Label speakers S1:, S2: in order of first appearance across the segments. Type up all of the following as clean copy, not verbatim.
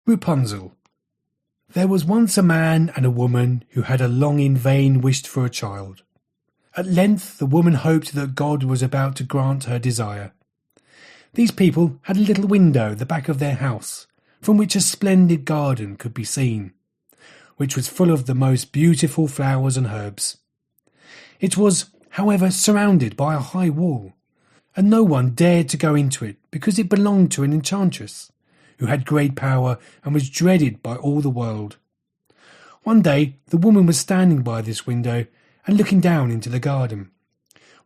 S1: Rapunzel. There was once a man and a woman who had a long in vain wished for a child. At length the woman hoped that God was about to grant her desire. These people had a little window at the back of their house, from which a splendid garden could be seen, which was full of the most beautiful flowers and herbs. It was, however, surrounded by a high wall, and no one dared to go into it because it belonged to an enchantress, who had great power and was dreaded by all the world. One day the woman was standing by this window and looking down into the garden,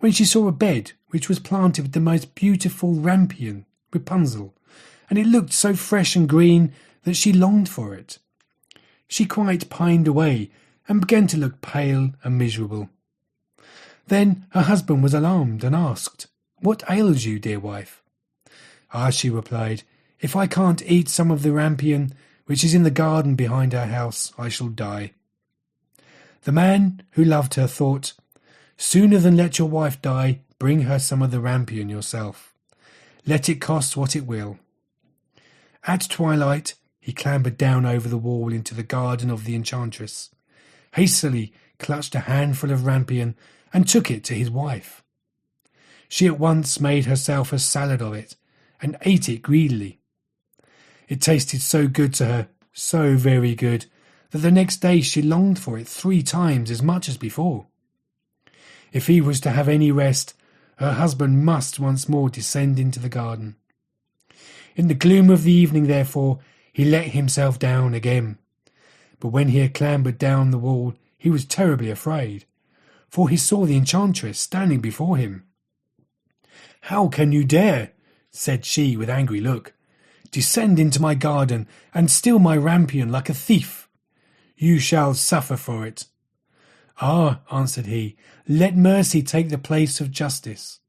S1: when she saw a bed which was planted with the most beautiful rampion, Rapunzel, and it looked so fresh and green that she longed for it. She quite pined away and began to look pale and miserable. Then her husband was alarmed and asked, "What ails you, dear wife?" "Ah," she replied, "if I can't eat some of the rampion which is in the garden behind our house, I shall die." The man who loved her thought, "Sooner than let your wife die, bring her some of the rampion yourself. Let it cost what it will." At twilight he clambered down over the wall into the garden of the enchantress, hastily clutched a handful of rampion and took it to his wife. She at once made herself a salad of it and ate it greedily. It tasted so good to her, so very good, that the next day she longed for it 3 times as much as before. If he was to have any rest, her husband must once more descend into the garden. In the gloom of the evening, therefore, he let himself down again. But when he had clambered down the wall, he was terribly afraid, for he saw the enchantress standing before him. "How can you dare," said she with angry look, "descend into my garden and steal my rampion like a thief? You shall suffer for it." "Ah," answered he, "let mercy take the place of justice.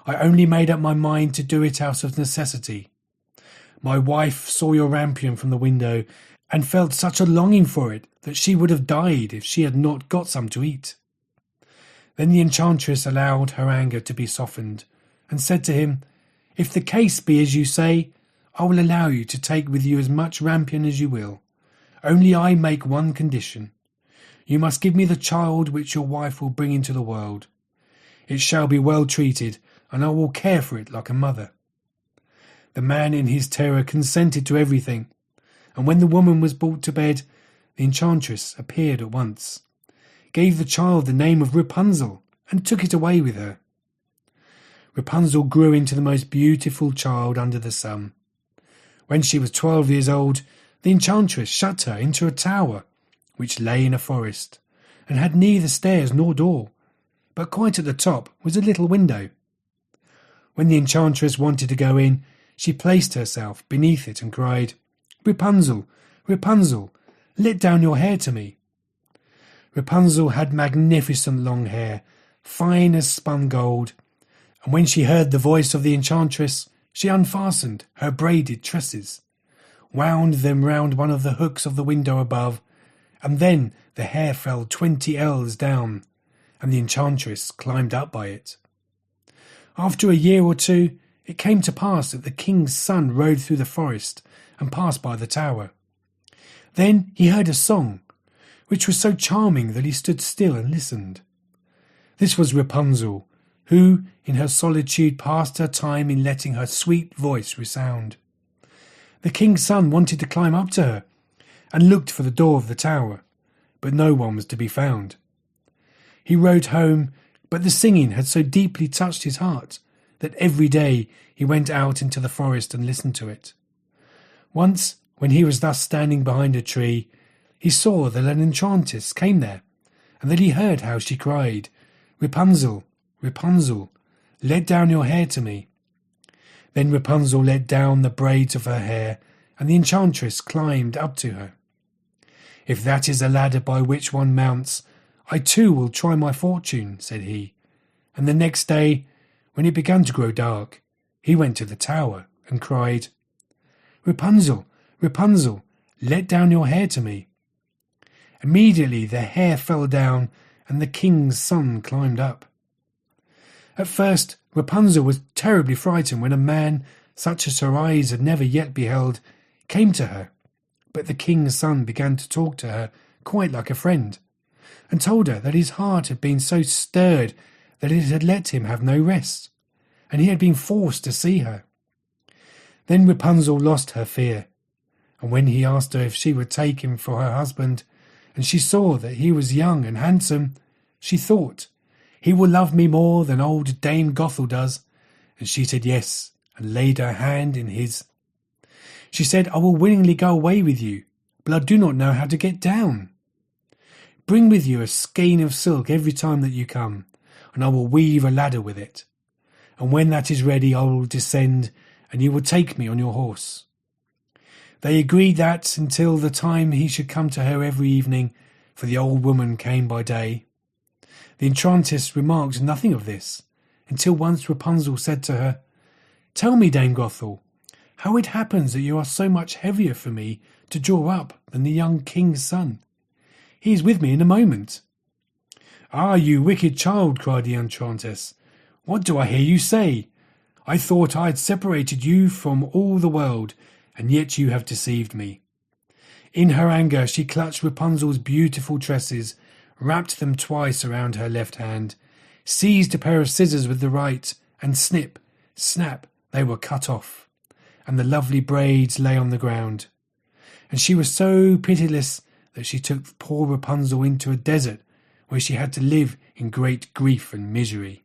S1: I only made up my mind to do it out of necessity. My wife saw your rampion from the window and felt such a longing for it that she would have died if she had not got some to eat." Then the enchantress allowed her anger to be softened and said to him, "If the case be as you say, I will allow you to take with you as much rampion as you will. Only I make one condition. You must give me the child which your wife will bring into the world. It shall be well treated, and I will care for it like a mother." The man in his terror consented to everything, and when the woman was brought to bed, the enchantress appeared at once, gave the child the name of Rapunzel, and took it away with her. Rapunzel grew into the most beautiful child under the sun. When she was 12 years old, the enchantress shut her into a tower, which lay in a forest, and had neither stairs nor door, but quite at the top was a little window. When the enchantress wanted to go in, she placed herself beneath it and cried, "Rapunzel, Rapunzel, let down your hair to me." Rapunzel had magnificent long hair, fine as spun gold, and when she heard the voice of the enchantress, she unfastened her braided tresses, wound them round one of the hooks of the window above, and then the hair fell 20 ells down, and the enchantress climbed up by it. After a year or 2, it came to pass that the king's son rode through the forest and passed by the tower. Then he heard a song, which was so charming that he stood still and listened. This was Rapunzel, who, in her solitude, passed her time in letting her sweet voice resound. The king's son wanted to climb up to her, and looked for the door of the tower, but no one was to be found. He rode home, but the singing had so deeply touched his heart that every day he went out into the forest and listened to it. Once, when he was thus standing behind a tree, he saw that an enchantress came there, and that he heard how she cried, "Rapunzel, Rapunzel, let down your hair to me." Then Rapunzel let down the braids of her hair, and the enchantress climbed up to her. "If that is a ladder by which one mounts, I too will try my fortune," said he, and the next day, when it began to grow dark, he went to the tower and cried, "Rapunzel, Rapunzel, let down your hair to me." Immediately the hair fell down, and the king's son climbed up. At first Rapunzel was terribly frightened when a man, such as her eyes had never yet beheld, came to her, But the king's son began to talk to her quite like a friend, and told her that his heart had been so stirred that it had let him have no rest, and he had been forced to see her. Then Rapunzel lost her fear, and when he asked her if she would take him for her husband, and she saw that he was young and handsome, she thought, "He will love me more than old Dame Gothel does," and she said yes, and laid her hand in his. She said, "I will willingly go away with you, but I do not know how to get down. Bring with you a skein of silk every time that you come, and I will weave a ladder with it. And when that is ready, I will descend, and you will take me on your horse." They agreed that until the time he should come to her every evening, for the old woman came by day. The enchantress remarked nothing of this, until once Rapunzel said to her, "Tell me, Dame Gothel, how it happens that you are so much heavier for me to draw up than the young king's son. He is with me in a moment." "Ah, you wicked child," cried the enchantress, "what do I hear you say? I thought I had separated you from all the world, and yet you have deceived me." In her anger she clutched Rapunzel's beautiful tresses, wrapped them twice around her left hand, seized a pair of scissors with the right, and snip, snap, they were cut off, and the lovely braids lay on the ground. And she was so pitiless that she took poor Rapunzel into a desert, where she had to live in great grief and misery.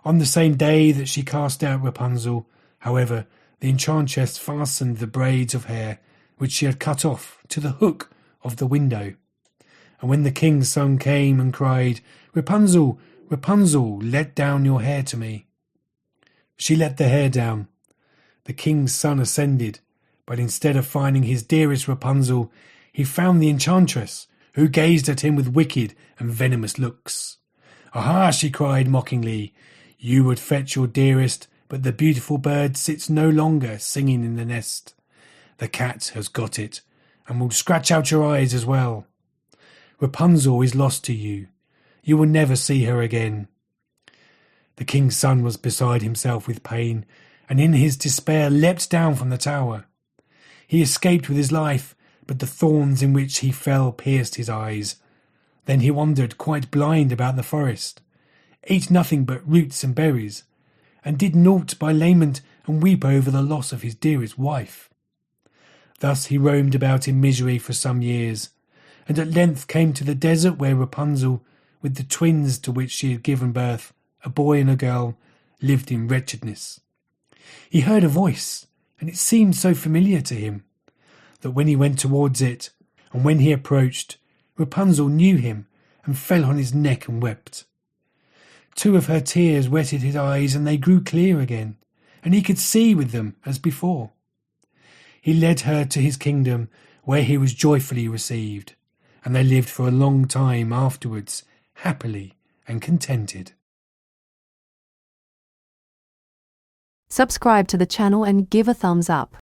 S1: On the same day that she cast out Rapunzel, however, the enchantress fastened the braids of hair which she had cut off to the hook of the window. And when the king's son came and cried, "Rapunzel, Rapunzel, let down your hair to me," she let the hair down. The king's son ascended, but instead of finding his dearest Rapunzel, he found the enchantress, who gazed at him with wicked and venomous looks. "Aha!" she cried mockingly, "you would fetch your dearest, but the beautiful bird sits no longer singing in the nest. The cat has got it, and will scratch out your eyes as well. Rapunzel is lost to you. You will never see her again." The king's son was beside himself with pain, and in his despair leapt down from the tower. He escaped with his life, but the thorns in which he fell pierced his eyes. Then he wandered quite blind about the forest, ate nothing but roots and berries, and did naught but lament and weep over the loss of his dearest wife. Thus he roamed about in misery for some years, and at length came to the desert where Rapunzel, with the twins to which she had given birth, a boy and a girl, lived in wretchedness. He heard a voice, and it seemed so familiar to him, that when he went towards it, and when he approached, Rapunzel knew him, and fell on his neck and wept. 2 of her tears wetted his eyes, and they grew clear again, and he could see with them as before. He led her to his kingdom, where he was joyfully received, and they lived for a long time afterwards, happily and contented.
S2: Subscribe to the channel and give a thumbs up.